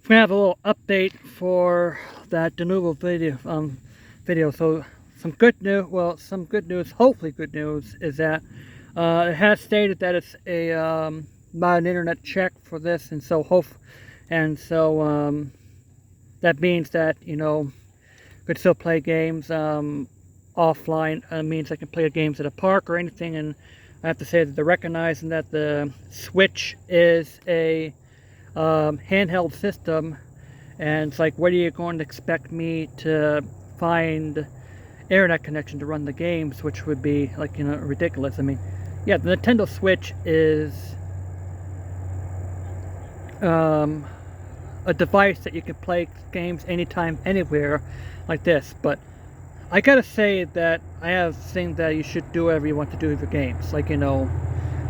we have a little update for that Denuvo video. So some good news. Well, some good news. Hopefully, good news is that it has stated that it's a not an internet check for this, and so that means that could still play games offline. Means I can play games at a park or anything, and I have to say that they're recognizing that the Switch is a handheld system, and it's like, what are you going to expect me to find internet connection to run the games, which would be like ridiculous. I mean, yeah, the Nintendo Switch is a device that you can play games anytime, anywhere, like this. But I gotta say that I have things that you should do whatever you want to do with your games, like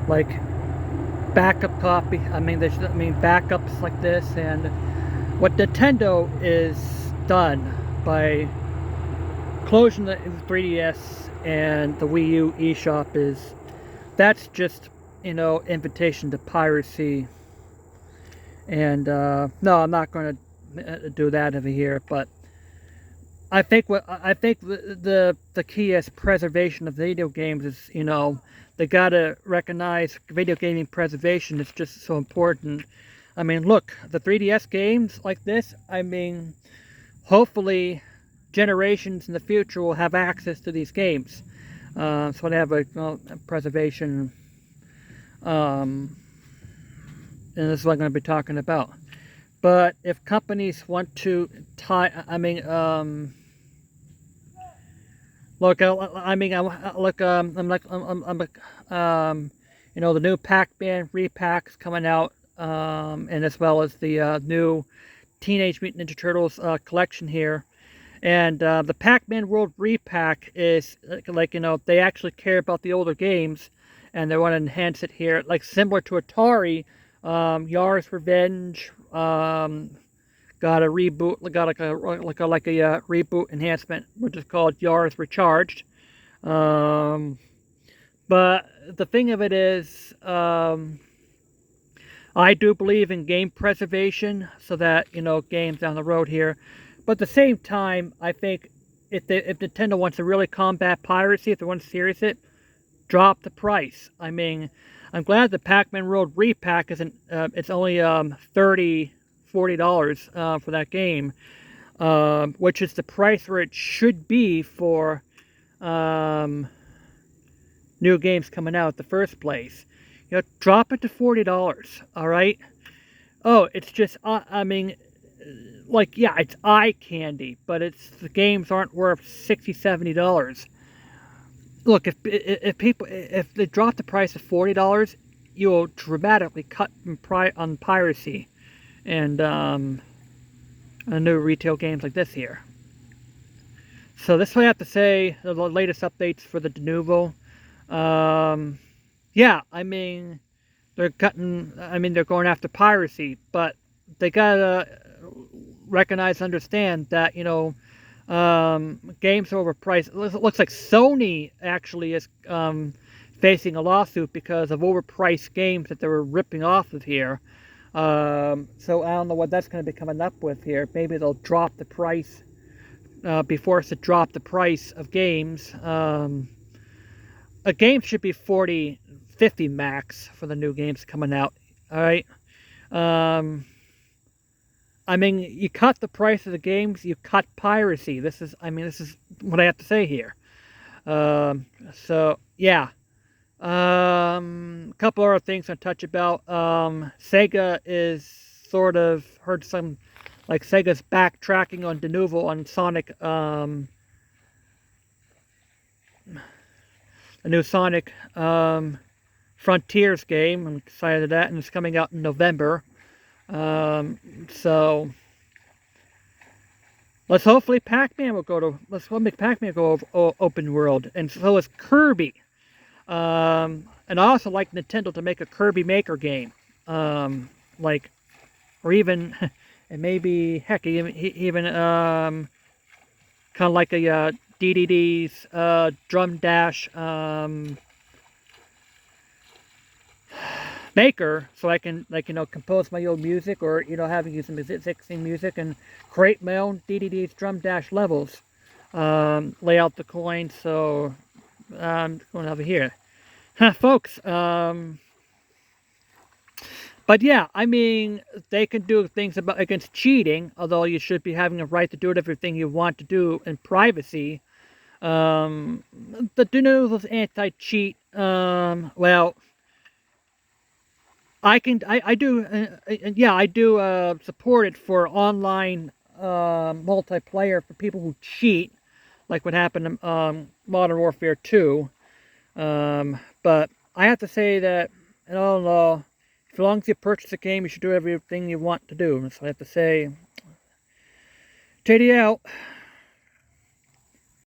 like backup copy. Backups like this, and what Nintendo is done by closing the 3DS and the Wii U eShop is that's just invitation to piracy. And no, I'm not going to do that over here. But I think the key is preservation of video games is they gotta recognize video gaming preservation is just so important. I mean, look, the 3DS games like this. I mean, hopefully, generations in the future will have access to these games. So they have a preservation. And this is what I'm going to be talking about. But if companies want to tie, look, the new Pac-Man repacks coming out, and as well as the new Teenage Mutant Ninja Turtles collection here. And the Pac-Man World repack is they actually care about the older games, and they want to enhance it here, like similar to Atari. Yar's Revenge got a reboot, got like a reboot enhancement, which is called Yar's Recharged. But the thing of it is, I do believe in game preservation, so that games down the road here. But at the same time, I think if Nintendo wants to really combat piracy, if they want to serious it, drop the price. I mean, I'm glad the Pac-Man World repack isn't. It's only $40 for that game, which is the price where it should be for new games coming out in the first place. Drop it to $40. All right. Oh, it's just. Yeah, it's eye candy, but the games aren't worth $60, $70. Look, if they drop the price of $40, you will dramatically cut on piracy and new retail games like this here. So this is what I have to say. The latest updates for the Denuvo. Yeah, they're cutting. They're going after piracy, but they gotta recognize, understand that games are overpriced. It looks like Sony actually is facing a lawsuit because of overpriced games that they were ripping off of here. So I don't know what that's going to be coming up with here. Maybe they'll drop the price, be forced to drop the price of games. A game should be $40, $50 max for the new games coming out. All right. You cut the price of the games, you cut piracy. This is what I have to say here. So yeah. A couple other things to touch about. Sega is sort of heard some, like Sega's backtracking on Denuvo on Sonic. The new Sonic Frontiers game. I'm excited to that, and it's coming out in November. So let's hopefully Pac-Man will go to. Let's make Pac-Man go open world, and so is Kirby. And I also like Nintendo to make a Kirby Maker game, or even, and maybe heck, even kind of like a DDD's Drum Dash maker, so I can, like, compose my own music, or having used some existing music and create my own DDD's drum dash levels. Lay out the coins. So going over here, folks. But yeah, I mean, they can do things against cheating, although you should be having a right to do everything you want to do in privacy. The Denuvo's anti-cheat. Well, I do, yeah, I do support it for online multiplayer for people who cheat, like what happened in Modern Warfare 2. But I have to say that, I don't know, as long as you purchase a game, you should do everything you want to do. So I have to say, JD out.